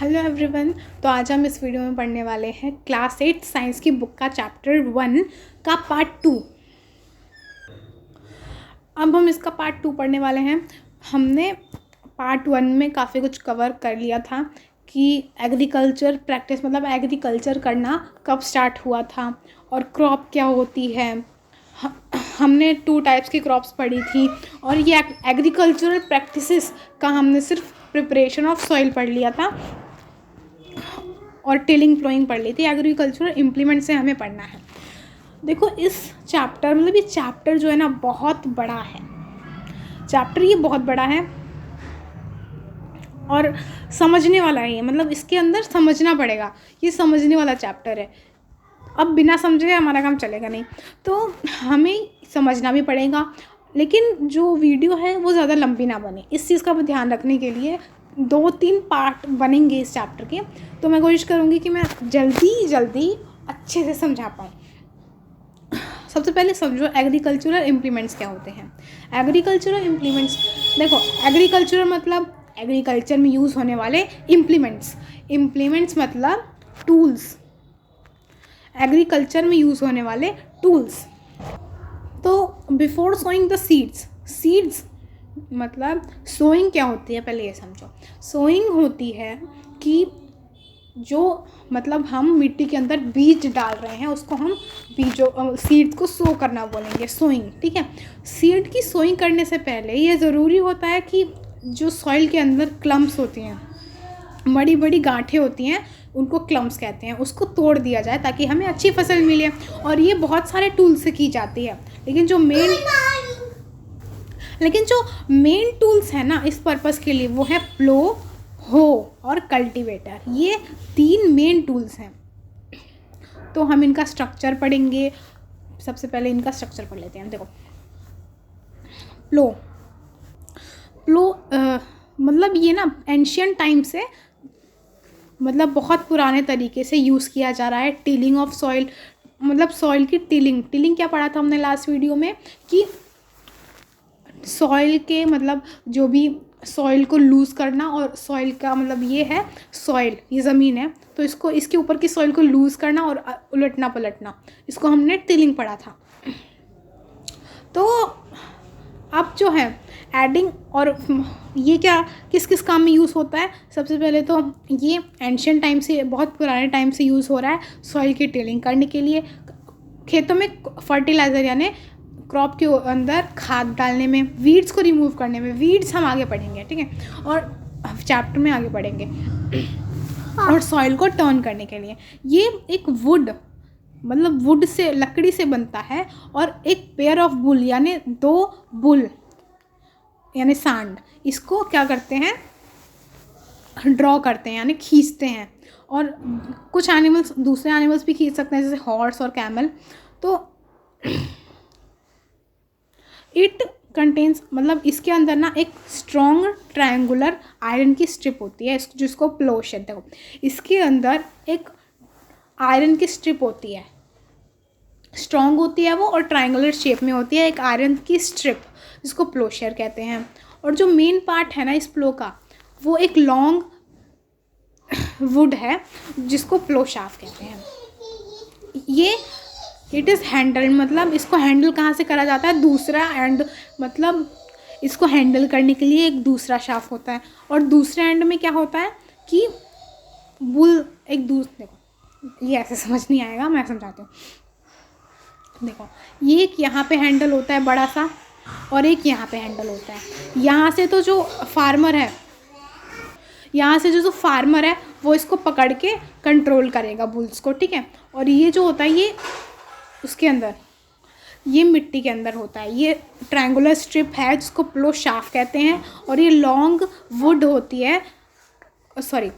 Hello everyone. तो आज हम इस वीडियो में पढ़ने वाले हैं क्लास 8 साइंस की बुक का चैप्टर 1 का पार्ट 2। अब हम इसका पार्ट 2 पढ़ने वाले हैं। हमने पार्ट 1 में काफ़ी कुछ कवर कर लिया था कि एग्रीकल्चर प्रैक्टिस मतलब एग्रीकल्चर करना कब स्टार्ट हुआ था और क्रॉप क्या होती है। हमने 2 टाइप्स की क्रॉप्स पढ़ी थी और ये एग्रीकल्चरल प्रैक्टिसेस का हमने सिर्फ प्रिपरेशन ऑफ सॉइल पढ़ लिया था और टिलिंग प्लोइंग पढ़ ली थी। एग्रीकल्चरल इम्प्लीमेंट से हमें पढ़ना है। देखो इस चैप्टर मतलब ये चैप्टर जो है ना बहुत बड़ा है। चैप्टर ये बहुत बड़ा है और समझने वाला है। मतलब इसके अंदर समझना पड़ेगा। ये समझने वाला चैप्टर है। अब बिना समझे हमारा काम चलेगा नहीं, तो हमें समझना भी पड़ेगा। लेकिन जो वीडियो है वो ज़्यादा लंबी ना बने, इस चीज़ का भी ध्यान रखने के लिए 2-3 पार्ट बनेंगे इस चैप्टर के। तो मैं कोशिश करूँगी कि मैं जल्दी अच्छे से समझा पाऊँ। सबसे पहले समझो एग्रीकल्चरल इम्प्लीमेंट्स क्या होते हैं। एग्रीकल्चरल इम्प्लीमेंट्स देखो, एग्रीकल्चर मतलब एग्रीकल्चर में यूज़ होने वाले इम्प्लीमेंट्स मतलब टूल्स। एग्रीकल्चर में यूज़ होने वाले टूल्स। तो बिफोर सोइंग द सीड्स मतलब सोइंग क्या होती है पहले ये समझो। सोइंग होती है कि जो मतलब हम मिट्टी के अंदर बीज डाल रहे हैं उसको हम बीजों सीड्स को सो करना बोलेंगे, सोइंग। ठीक है। सीड की सोइंग करने से पहले ये ज़रूरी होता है कि जो सॉइल के अंदर क्लम्प्स होती हैं, बड़ी बड़ी गांठें होती हैं, उनको क्लम्प्स कहते हैं, उसको तोड़ दिया जाए ताकि हमें अच्छी फसल मिले। और ये बहुत सारे टूल से की जाती है। लेकिन जो मेन टूल्स हैं ना इस पर्पस के लिए वो है प्लो, हो और कल्टीवेटर। ये 3 मेन टूल्स हैं। तो हम इनका स्ट्रक्चर पढ़ेंगे। सबसे पहले इनका स्ट्रक्चर पढ़ लेते हैं। देखो प्लो मतलब ये ना एंशियंट टाइम से मतलब बहुत पुराने तरीके से यूज़ किया जा रहा है। टिलिंग ऑफ सॉइल मतलब सॉइल की टिलिंग क्या पढ़ा था हमने लास्ट वीडियो में कि सॉइल के मतलब जो भी सॉइल को लूज़ करना, और सॉइल का मतलब ये है सॉइल, ये ज़मीन है तो इसको इसके ऊपर की सॉइल को लूज़ करना और उलटना पलटना, इसको हमने टिलिंग पढ़ा था। तो अब जो है एडिंग, और ये क्या किस किस काम में यूज़ होता है। सबसे पहले तो ये एंशियंट टाइम से बहुत पुराने टाइम से यूज़ हो रहा है सॉइल की टिलिंग करने के लिए, खेतों में फर्टिलाइज़र यानी क्रॉप के अंदर खाद डालने में, वीड्स को रिमूव करने में। वीड्स हम आगे पढ़ेंगे, ठीक है, और चैप्टर में आगे पढ़ेंगे। और सॉइल को टर्न करने के लिए ये एक वुड से, लकड़ी से बनता है, और एक पेयर ऑफ बुल यानी 2 बुल यानी सांड, इसको क्या करते हैं ड्रॉ करते हैं यानी खींचते हैं। और कुछ एनिमल्स, दूसरे एनिमल्स भी खींच सकते हैं जैसे हॉर्स और कैमल। तो इट कंटेन्स मतलब इसके अंदर ना एक स्ट्रॉन्ग ट्रायंगुलर आयरन की स्ट्रिप होती है जिसको प्लोशर। देखो इसके अंदर एक आयरन की स्ट्रिप होती है, स्ट्रॉन्ग होती है वो और ट्रायंगुलर शेप में होती है, एक आयरन की स्ट्रिप जिसको प्लोशर कहते हैं। और जो मेन पार्ट है ना इस प्लो का, वो एक लॉन्ग वुड है जिसको प्लो शाफ्ट कहते हैं। ये इट इज़ हैंडल मतलब इसको हैंडल कहाँ से करा जाता है, दूसरा एंड मतलब इसको हैंडल करने के लिए एक दूसरा शाफ्ट होता है। और दूसरे एंड में क्या होता है कि बुल एक दूसरे, देखो ये ऐसे समझ नहीं आएगा, मैं समझाती हूँ। देखो ये एक यहाँ पे हैंडल होता है बड़ा सा, और एक यहाँ पे हैंडल होता है। यहाँ से तो जो फार्मर है, यहाँ से जो फार्मर है वो इसको पकड़ के कंट्रोल करेगा बुल्स को, ठीक है। और ये जो होता है ये उसके अंदर, ये मिट्टी के अंदर होता है। ये ट्रायंगुलर स्ट्रिप है जिसको प्लो शाफ्ट कहते हैं। और ये लॉन्ग वुड होती है, सॉरी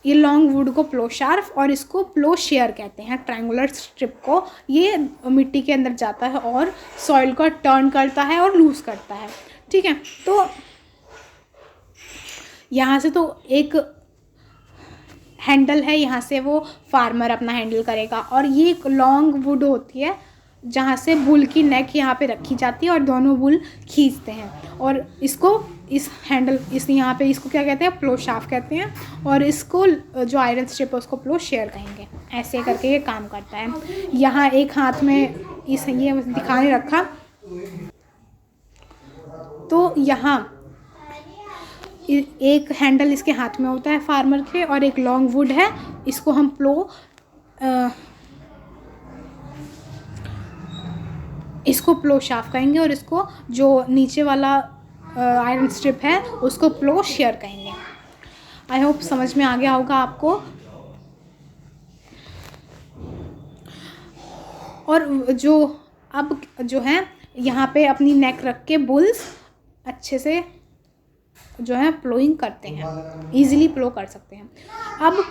ये लॉन्ग वुड को प्लो शाफ्ट और इसको प्लो शेयर कहते हैं। ट्रायंगुलर स्ट्रिप को ये मिट्टी के अंदर जाता है और सॉइल को टर्न करता है और लूज़ करता है, ठीक है। तो यहाँ से तो एक हैंडल है, यहाँ से वो फार्मर अपना हैंडल करेगा। और ये एक लॉन्ग वुड होती है जहाँ से बुल की नेक यहाँ पे रखी जाती है और दोनों बुल खींचते हैं और इसको इस हैंडल इस यहाँ पे इसको क्या कहते हैं, प्लो शाफ्ट कहते हैं, और इसको जो आयरन स्ट्रिप है उसको प्लो शेयर कहेंगे। ऐसे करके ये काम करता है। यहाँ एक हाथ में इस ये दिखाने रखा, तो यहाँ एक हैंडल इसके हाथ में होता है फार्मर के, और एक लॉन्ग वुड है, इसको हम इसको प्लो शाफ्ट कहेंगे, और इसको जो नीचे वाला आयरन स्ट्रिप है उसको प्लो शेयर कहेंगे। आई होप समझ में आ गया होगा आपको। और अब जो है यहाँ पे अपनी नेक रख के बुल्स अच्छे से जो है प्लोइंग करते हैं, ईजिली प्लो कर सकते हैं। अब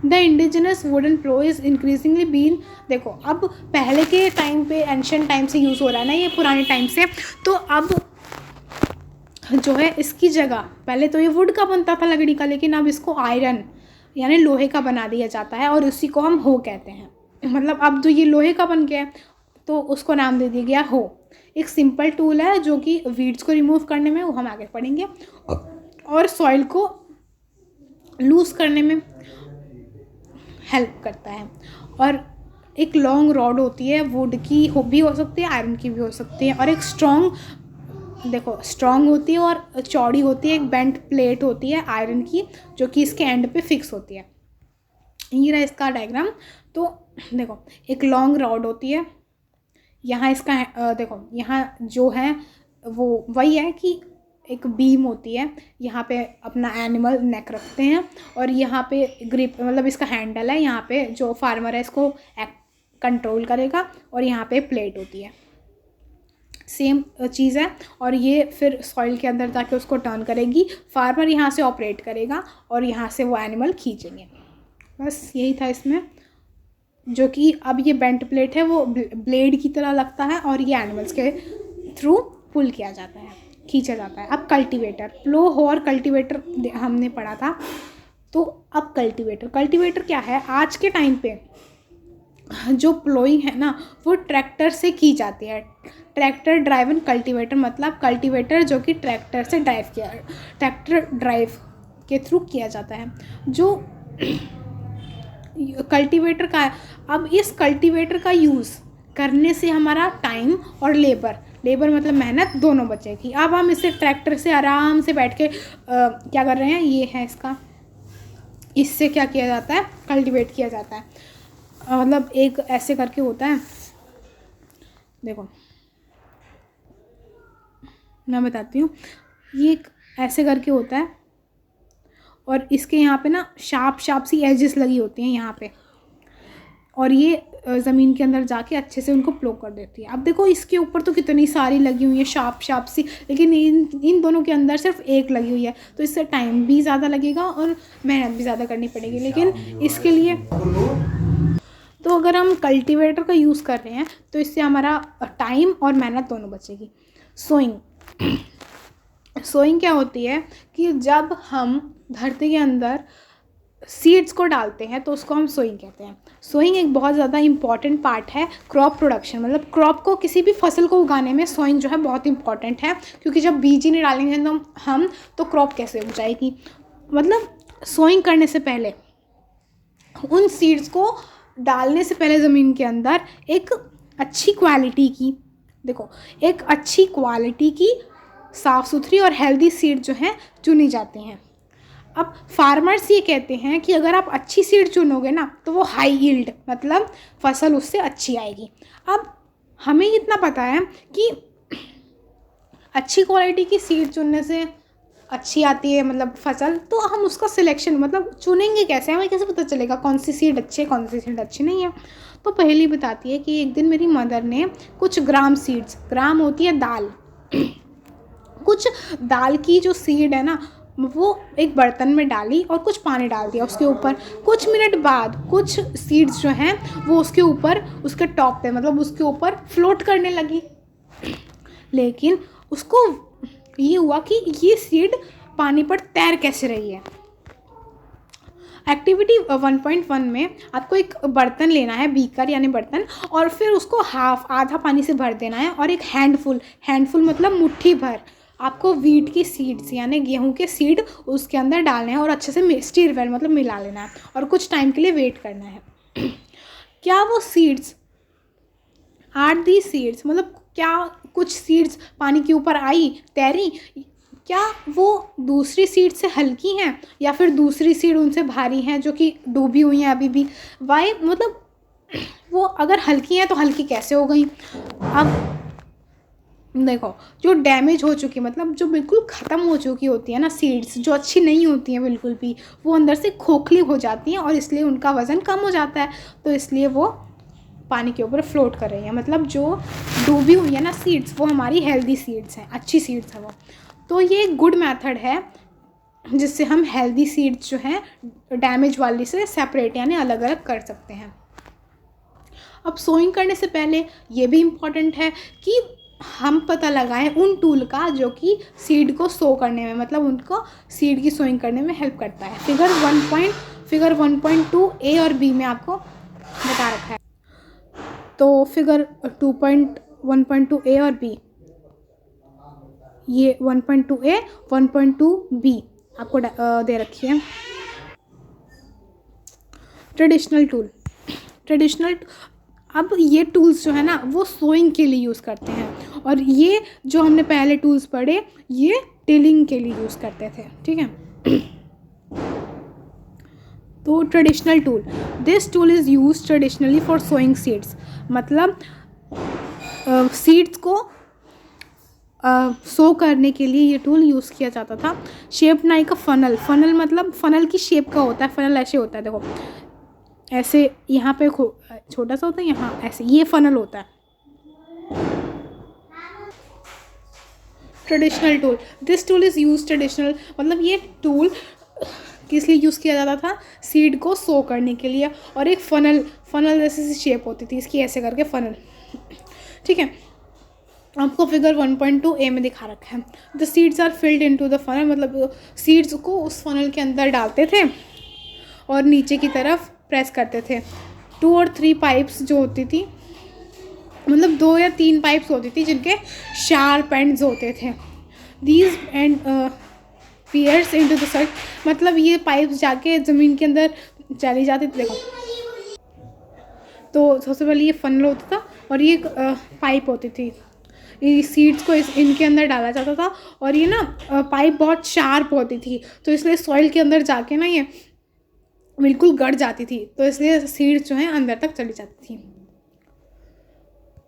the indigenous wooden plough is increasingly been, देखो अब पहले के टाइम पे एंशिएंट टाइम से यूज़ हो रहा है ना ये, पुराने टाइम से, तो अब जो है इसकी जगह पहले तो ये वुड का बनता था, लकड़ी का, लेकिन अब इसको आयरन यानी लोहे का बना दिया जाता है, और उसी को हम हो कहते हैं। मतलब अब जो ये लोहे का बन गया तो उसको नाम दे दिया गया हो। एक सिंपल टूल है जो कि वीड्स को रिमूव करने में, वो हम आगे पढ़ेंगे, और सॉइल को लूज़ करने में हेल्प करता है। और एक लॉन्ग रॉड होती है, वुड की भी हो सकती है, आयरन की भी हो सकती है, और एक स्ट्रॉन्ग होती है और चौड़ी होती है, एक बेंट प्लेट होती है आयरन की, जो कि इसके एंड पे फिक्स होती है। ये रहा इसका डायग्राम। तो देखो एक लॉन्ग रॉड होती है, यहाँ इसका देखो यहाँ जो है वो वही है कि एक बीम होती है, यहाँ पे अपना एनिमल नेक रखते हैं, और यहाँ पे ग्रिप मतलब इसका हैंडल है, यहाँ पे जो फार्मर है इसको कंट्रोल करेगा, और यहाँ पे प्लेट होती है, सेम चीज़ है। और ये फिर सॉइल के अंदर जाके उसको टर्न करेगी, फार्मर यहाँ से ऑपरेट करेगा, और यहाँ से वो एनिमल खींचेंगे। बस यही था इसमें, जो कि अब ये बेंट प्लेट है वो ब्लेड की तरह लगता है, और ये एनिमल्स के थ्रू पुल किया जाता है, खींचा जाता है। अब कल्टीवेटर, प्लो हो और कल्टीवेटर हमने पढ़ा था। तो अब कल्टीवेटर क्या है, आज के टाइम पे जो प्लोइंग है ना वो ट्रैक्टर से की जाती है। ट्रैक्टर ड्राइवन कल्टीवेटर, मतलब कल्टीवेटर जो कि ट्रैक्टर ड्राइव के थ्रू किया जाता है। जो कल्टीवेटर का, अब इस कल्टीवेटर का यूज़ करने से हमारा टाइम और लेबर मतलब मेहनत दोनों बचेगी। अब हम इसे ट्रैक्टर से आराम से बैठ के क्या कर रहे हैं, ये है इसका, इससे क्या किया जाता है, कल्टीवेट किया जाता है। मतलब एक ऐसे करके होता है, देखो मैं बताती हूँ, ये एक ऐसे करके होता है, और इसके यहाँ पे ना शार्प सी एजेस लगी होती हैं यहाँ पे, और ये ज़मीन के अंदर जाके अच्छे से उनको प्लो कर देती है। अब देखो इसके ऊपर तो कितनी सारी लगी हुई है शार्प सी, लेकिन इन दोनों के अंदर सिर्फ एक लगी हुई है, तो इससे टाइम भी ज़्यादा लगेगा और मेहनत भी ज़्यादा करनी पड़ेगी। लेकिन इसके लिए तो अगर हम कल्टीवेटर का यूज़ कर रहे हैं तो इससे हमारा टाइम और मेहनत दोनों बचेगी। सोइंग क्या होती है कि जब हम धरती के अंदर सीड्स को डालते हैं तो उसको हम सोइंग कहते हैं। सोइंग एक बहुत ज़्यादा इम्पॉर्टेंट पार्ट है क्रॉप प्रोडक्शन, मतलब क्रॉप को, किसी भी फसल को उगाने में सोइंग जो है बहुत इंपॉर्टेंट है, क्योंकि जब बीज ही नहीं डालेंगे तो हम तो क्रॉप कैसे उग जाएगी। मतलब सोइंग करने से पहले, उन सीड्स को डालने से पहले ज़मीन के अंदर एक अच्छी क्वालिटी की, देखो एक अच्छी क्वालिटी की साफ़ सुथरी और हेल्दी सीड जो है चुनी जाती हैं। अब फार्मर्स ये कहते हैं कि अगर आप अच्छी सीड चुनोगे ना तो वो हाई यील्ड, मतलब फसल उससे अच्छी आएगी। अब हमें इतना पता है कि अच्छी क्वालिटी की सीड चुनने से अच्छी आती है मतलब फसल, तो हम उसका सिलेक्शन मतलब चुनेंगे कैसे, हमें कैसे पता चलेगा कौन सी सीड अच्छी है कौन सी सीड अच्छी नहीं है। तो पहली बताती है कि एक दिन मेरी मदर ने कुछ ग्राम सीड्स, ग्राम होती है दाल, कुछ दाल की जो सीड है ना वो एक बर्तन में डाली और कुछ पानी डाल दिया उसके ऊपर। कुछ मिनट बाद कुछ सीड्स जो हैं वो उसके ऊपर, उसके टॉप पे मतलब उसके ऊपर फ्लोट करने लगी। लेकिन उसको ये हुआ कि ये सीड पानी पर तैर कैसे रही है। एक्टिविटी 1.1 में आपको एक बर्तन लेना है, बीकर यानी बर्तन, और फिर उसको आधा पानी से भर देना है, और एक हैंडफुल मतलब मुट्ठी भर आपको वीट की सीड्स यानी गेहूं के सीड उसके अंदर डालने हैं और अच्छे से स्टीर वेल मतलब मिला लेना है और कुछ टाइम के लिए वेट करना है। क्या वो सीड्स आर दी सीड्स मतलब क्या कुछ सीड्स पानी के ऊपर आई तैरी, क्या वो दूसरी सीड से हल्की हैं या फिर दूसरी सीड उनसे भारी हैं जो कि डूबी हुई हैं अभी भी। वाई मतलब वो अगर हल्की हैं तो हल्की कैसे हो गई। अब देखो जो डैमेज हो चुकी मतलब जो बिल्कुल ख़त्म हो चुकी होती है ना सीड्स, जो अच्छी नहीं होती हैं बिल्कुल भी, वो अंदर से खोखली हो जाती हैं और इसलिए उनका वज़न कम हो जाता है, तो इसलिए वो पानी के ऊपर फ्लोट कर रही हैं। मतलब जो डूबी हुई है ना सीड्स वो हमारी हेल्दी सीड्स हैं, अच्छी सीड्स हैं वो। तो ये एक गुड मेथड है जिससे हम हेल्दी सीड्स जो हैं डैमेज वाली से सेपरेट यानी अलग अलग कर सकते हैं। अब सोइंग करने से पहले ये भी इम्पॉर्टेंट है कि हम पता लगाएं उन टूल का जो कि सीड को सो करने में मतलब उनको सीड की सोइंग करने में हेल्प करता है। फिगर 1.2 ए और बी में आपको बता रखा है। तो फिगर 1.2 ए और बी, ये 1.2 ए 1.2 बी आपको दे रखी है। ट्रेडिशनल अब ये टूल्स जो है ना वो सोइंग के लिए यूज़ करते हैं और ये जो हमने पहले टूल्स पढ़े ये टिलिंग के लिए यूज़ करते थे, ठीक है। तो traditional tool, this tool is use traditionally for sowing seeds मतलब सीड्स को सो करने के लिए ये टूल यूज़ किया जाता था। शेप लाइक अ फनल मतलब फनल की शेप का होता है, फनल ऐसे होता है, देखो ऐसे यहाँ पे छोटा सा होता है, यहाँ ऐसे, ये फनल होता है। Traditional tool, this tool is use traditional मतलब ये टूल किस लिए यूज़ किया जाता था, सीड को सो करने के लिए। और एक फनल जैसी शेप होती थी इसकी, ऐसे करके फनल, ठीक है। आपको फिगर 1.2 ए में दिखा रखा है। The seeds are filled into the funnel मतलब सीड्स को उस फनल के अंदर डालते थे और नीचे की तरफ प्रेस करते थे। 2 और 3 पाइप्स जो होती थी मतलब 2 या 3 पाइप्स होती थी जिनके शार्प एंड्स होते थे। These end pierce into the soil मतलब ये पाइप्स जाके ज़मीन के अंदर चली जाती थी। देखो तो सबसे पहले ये फनल होता था और ये पाइप होती थी, ये सीड्स को इनके अंदर डाला जाता था और ये ना पाइप बहुत शार्प होती थी तो इसलिए सॉइल के अंदर जाके ना ये बिल्कुल गड़ जाती थी, तो इसलिए सीड्स जो हैं अंदर तक चली जाती थी।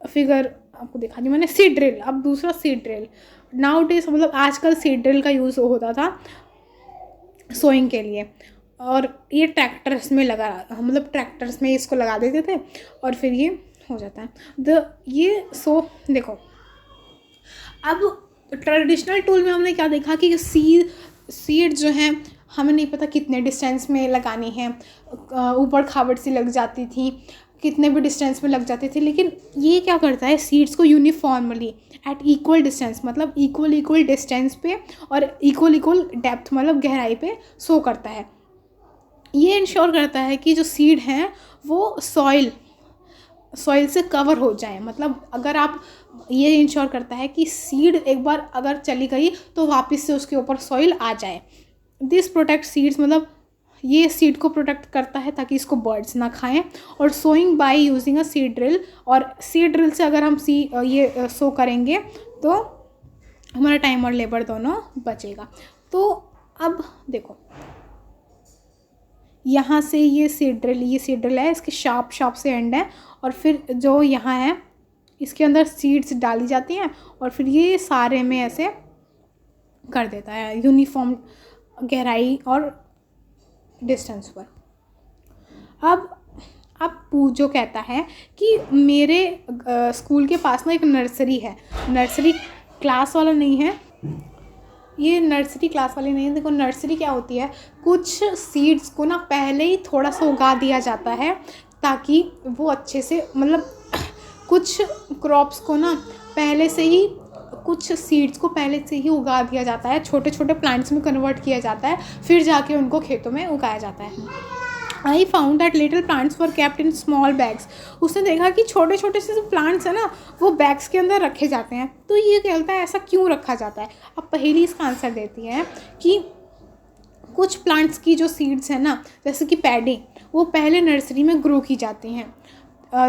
फिगर आपको दिखा दी मैंने। सीड ड्रिल, अब दूसरा सीड ड्रिल। नाउ डेज मतलब आजकल सीड ड्रिल का यूज़ होता था सोइंग के लिए और ये ट्रैक्टर्स में लगा मतलब ट्रैक्टर्स में इसको लगा देते थे और फिर ये हो जाता है। देखो अब ट्रेडिशनल टूल में हमने क्या देखा कि सीड जो हैं हमें नहीं पता कितने डिस्टेंस में लगानी है, ऊपर खाबड़ सी लग जाती थी, कितने भी डिस्टेंस में लग जाती थी। लेकिन ये क्या करता है सीड्स को यूनिफॉर्मली एट इक्वल डिस्टेंस मतलब इक्वल डिस्टेंस पे और इक्वल डेप्थ मतलब गहराई पे सो करता है। ये इंश्योर करता है कि जो सीड हैं वो सॉइल से कवर हो जाए। मतलब अगर आप ये इंश्योर करता है कि सीड एक बार अगर चली गई तो वापस से उसके ऊपर सॉइल आ जाए। दिस प्रोटेक्ट सीड्स मतलब ये सीड को प्रोटेक्ट करता है ताकि इसको बर्ड्स ना खाएं। और sowing by using a seed drill, और सीड ड्रिल से अगर हम ये सो करेंगे तो हमारा टाइम और लेबर दोनों बचेगा। तो अब देखो यहाँ से ये सीड ड्रिल है, इसके शार्प से एंड है और फिर जो यहाँ है इसके अंदर सीड्स डाली जाती हैं और फिर ये सारे में ऐसे कर देता है यूनिफॉर्म गहराई और डिस्टेंस पर। अब पूजो कहता है कि मेरे स्कूल के पास ना एक नर्सरी है, नर्सरी क्लास वाला नहीं है, ये नर्सरी क्लास वाली नहीं है। देखो नर्सरी क्या होती है, कुछ सीड्स को ना पहले ही थोड़ा सा उगा दिया जाता है ताकि वो अच्छे से मतलब कुछ क्रॉप्स को ना पहले से ही, कुछ सीड्स को पहले से ही उगा दिया जाता है, छोटे छोटे प्लांट्स में कन्वर्ट किया जाता है, फिर जाके उनको खेतों में उगाया जाता है। I found that little plants were kept in small bags. उसने देखा कि छोटे छोटे से जो प्लांट्स हैं ना वो बैग्स के अंदर रखे जाते हैं। तो ये कहता है ऐसा क्यों रखा जाता है। अब पहेली इसका आंसर देती है कि कुछ प्लांट्स की जो सीड्स हैं ना, जैसे कि पैडी, वो पहले नर्सरी में ग्रो की जाती हैं।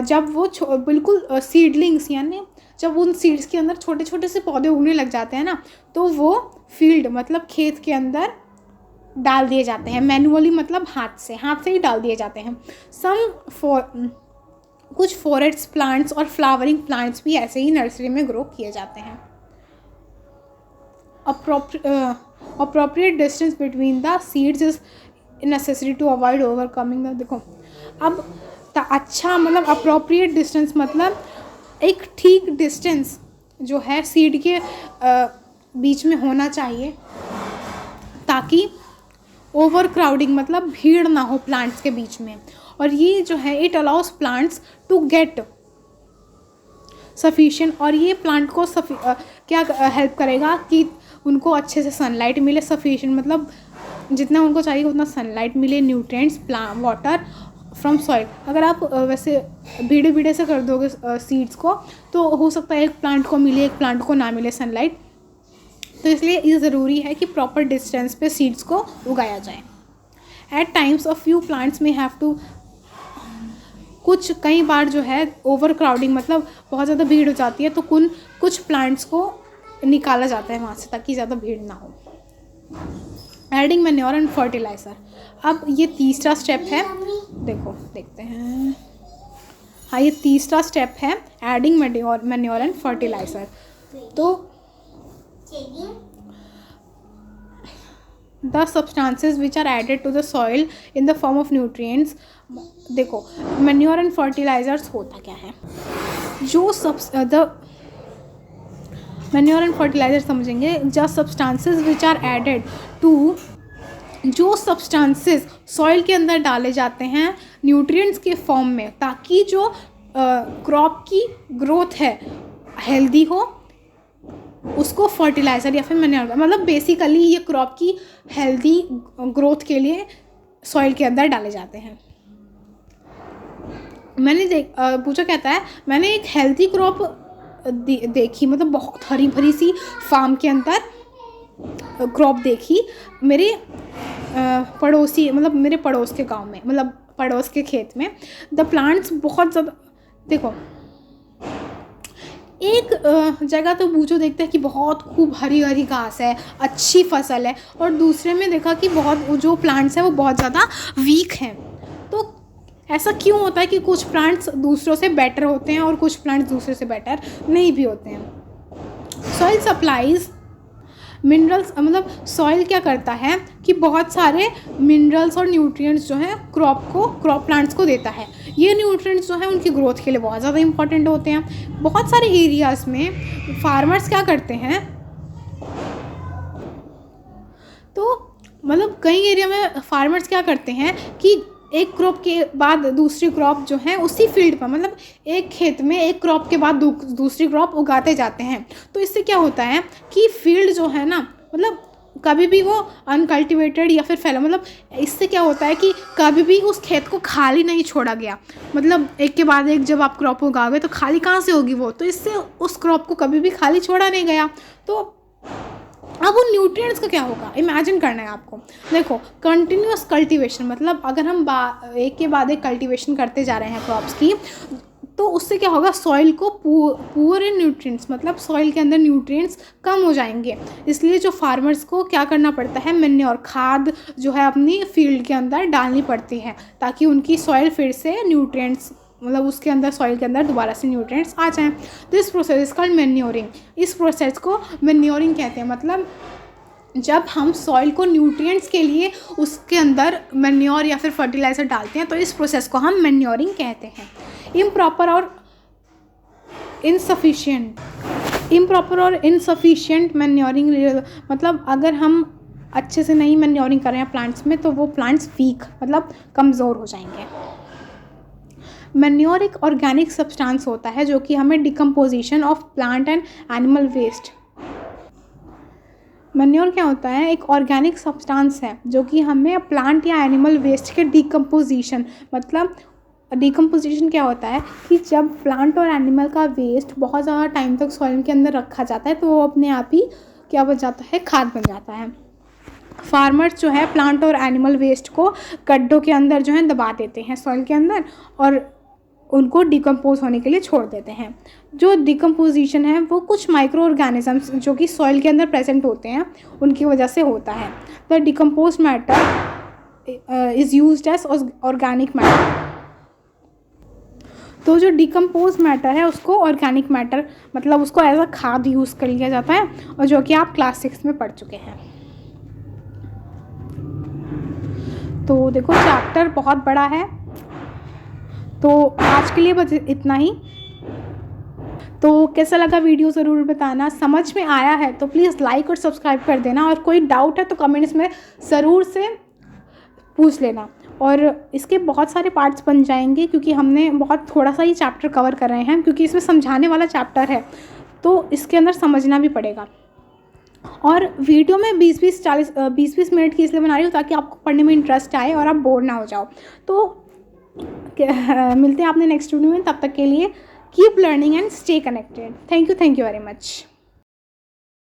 जब वो बिल्कुल सीडलिंग्स यानी जब उन सीड्स के अंदर छोटे छोटे से पौधे उगने लग जाते हैं ना, तो वो फील्ड मतलब खेत के अंदर डाल दिए जाते हैं मैन्युअली, मतलब हाथ से ही डाल दिए जाते हैं। कुछ फॉरेस्ट प्लांट्स और फ्लावरिंग प्लांट्स भी ऐसे ही नर्सरी में ग्रो किए जाते हैं। Appropriate distance between the seeds is necessary to avoid overcoming the, देखो अब अच्छा मतलब अप्रोप्रिएट डिस्टेंस मतलब एक ठीक डिस्टेंस जो है सीड के बीच में होना चाहिए, ताकि ओवर क्राउडिंग मतलब भीड़ ना हो प्लांट्स के बीच में। और ये जो है it allows plants to get sufficient, और ये प्लांट को क्या हेल्प करेगा कि उनको अच्छे से सनलाइट मिले। सफिशिएंट मतलब जितना उनको चाहिए उतना सनलाइट मिले, न्यूट्रिएंट्स, वाटर फ्रॉम सॉइल। अगर आप वैसे भीड़े भीड़े से कर दोगे सीड्स को, तो हो सकता है एक प्लांट को मिले एक प्लांट को ना मिले सनलाइट। तो इसलिए ये ज़रूरी है कि प्रॉपर डिस्टेंस पे सीड्स को उगाया जाए। At times a few plants may have to, कई बार जो है ओवर क्राउडिंग मतलब बहुत ज़्यादा भीड़ हो जाती है, तो कुछ प्लांट्स को निकाला जाता है वहाँ से ताकि ज़्यादा भीड़ ना हो। एडिंग मैन्योर एंड फर्टिलाइज़र, अब ये तीसरा स्टेप है, देखते हैं। हाँ, ये तीसरा स्टेप है एडिंग मैन्योर एंड फर्टिलाइज़र। तो the substances which are added to the soil in the form of nutrients. देखो मैन्योर एंड फर्टिलाइजर्स होता क्या है, मैन्योर एंड फर्टिलाइजर समझेंगे। जो substances which are added to, जो सब्सटेंसेस सॉइल के अंदर डाले जाते हैं न्यूट्रिएंट्स के फॉर्म में, ताकि जो क्रॉप की ग्रोथ है हेल्दी हो, उसको फर्टिलाइज़र या फिर मैन्योर, मतलब बेसिकली ये क्रॉप की हेल्दी ग्रोथ के लिए सॉइल के अंदर डाले जाते हैं। मैंने पूछा कहता है मैंने एक हेल्दी क्रॉप देखी, मतलब बहुत हरी भरी सी फार्म के अंदर क्रॉप देखी मेरे पड़ोसी, मतलब मेरे पड़ोस के गांव में, मतलब पड़ोस के खेत में। द प्लांट्स बहुत ज़्यादा, देखो एक जगह तो बूझो देखते हैं कि बहुत खूब हरी हरी घास है, अच्छी फसल है, और दूसरे में देखा कि बहुत जो प्लांट्स हैं वो बहुत ज़्यादा वीक हैं। तो ऐसा क्यों होता है कि कुछ प्लांट्स दूसरों से बेटर होते हैं और कुछ प्लांट्स दूसरे से बेटर नहीं भी होते हैं। सॉइल सप्लाईज मिनरल्स, मतलब सॉइल क्या करता है कि बहुत सारे मिनरल्स और न्यूट्रिएंट्स जो हैं क्रॉप प्लांट्स को देता है। ये न्यूट्रिएंट्स जो हैं उनकी ग्रोथ के लिए बहुत ज़्यादा इंपॉर्टेंट होते हैं। बहुत सारे एरियाज़ में फार्मर्स क्या करते हैं, तो मतलब कई एरिया में फार्मर्स क्या करते हैं कि एक क्रॉप के बाद दूसरी क्रॉप जो है उसी फील्ड पर, मतलब एक खेत में एक क्रॉप के बाद दूसरी क्रॉप उगाते जाते हैं। तो इससे क्या होता है कि फील्ड जो है ना, मतलब कभी भी वो अनकल्टिवेटेड या फिर फैला, मतलब इससे क्या होता है कि कभी भी उस खेत को खाली नहीं छोड़ा गया। मतलब एक के बाद एक जब आप क्रॉप उगाओगे तो खाली कहाँ से होगी वो, तो इससे उस क्रॉप को कभी भी खाली छोड़ा नहीं गया। तो अब उन न्यूट्रिएंट्स का क्या होगा, इमेजिन करना है आपको। देखो कंटिन्यूस कल्टीवेशन, मतलब अगर हम एक के बाद एक कल्टीवेशन करते जा रहे हैं क्रॉप्स की, तो उससे क्या होगा, सॉइल को पुअर इन न्यूट्रिएंट्स, मतलब सॉइल के अंदर न्यूट्रिएंट्स कम हो जाएंगे। इसलिए जो फार्मर्स को क्या करना पड़ता है, मैन्योर खाद जो है अपनी फील्ड के अंदर डालनी पड़ती है, ताकि उनकी सॉइल फिर से न्यूट्रिएंट्स, मतलब उसके अंदर सॉइल के अंदर दोबारा से न्यूट्रिएंट्स आ जाएं। This process is called manuring. इस प्रोसेस को मैन्योरिंग कहते हैं। मतलब जब हम सॉइल को न्यूट्रिएंट्स के लिए उसके अंदर मैन्योर या फिर फर्टिलाइज़र डालते हैं, तो इस प्रोसेस को हम मैन्योरिंग कहते हैं। इम्प्रॉपर और इनसफिशिएंट मैन्योरिंग, मतलब अगर हम अच्छे से नहीं मैन्योरिंग कर रहे हैं प्लांट्स में, तो वो प्लांट्स वीक मतलब कमज़ोर हो जाएंगे। मैन्योर एक ऑर्गेनिक सब्सटेंस होता है जो कि हमें decomposition of plant and animal waste, manure क्या होता है, एक ऑर्गेनिक सब्सटेंस है जो कि हमें प्लांट या एनिमल वेस्ट के डिकम्पोजिशन, मतलब डिकम्पोजिशन क्या होता है कि जब प्लांट और एनिमल का वेस्ट बहुत ज़्यादा टाइम तक सॉइल के अंदर रखा जाता है तो वो अपने आप ही क्या बन जाता है, खाद बन जाता है। फार्मर्स जो है प्लांट और एनिमल वेस्ट को गड्ढों के अंदर जो है दबा देते हैं सॉइल के अंदर और उनको डिकम्पोज होने के लिए छोड़ देते हैं। जो डिकम्पोजिशन है वो कुछ माइक्रो ऑर्गेनिजम्स जो कि सॉइल के अंदर प्रेजेंट होते हैं उनकी वजह से होता है। The decompose matter is used as organic matter. तो जो डिकम्पोज मैटर है उसको ऑर्गेनिक मैटर, मतलब उसको एज अ खाद यूज़ कर लिया जाता है, और जो कि आप क्लास 6 में पढ़ चुके हैं। तो देखो चैप्टर बहुत बड़ा है, तो आज के लिए बस इतना ही। तो कैसा लगा वीडियो ज़रूर बताना, समझ में आया है तो प्लीज़ लाइक और सब्सक्राइब कर देना, और कोई डाउट है तो कमेंट्स में ज़रूर से पूछ लेना। और इसके बहुत सारे पार्ट्स बन जाएंगे क्योंकि हमने बहुत थोड़ा सा ही चैप्टर कवर कर रहे हैं, क्योंकि इसमें समझाने वाला चैप्टर है तो इसके अंदर समझना भी पड़ेगा। और वीडियो में 20-20 मिनट की इसलिए बना रही हूँ ताकि आपको पढ़ने में इंटरेस्ट आए और आप बोर ना हो जाओ। तो मिलते हैं आपने नेक्स्ट वीडियो में, तब तक के लिए keep learning and stay connected. Thank you very much.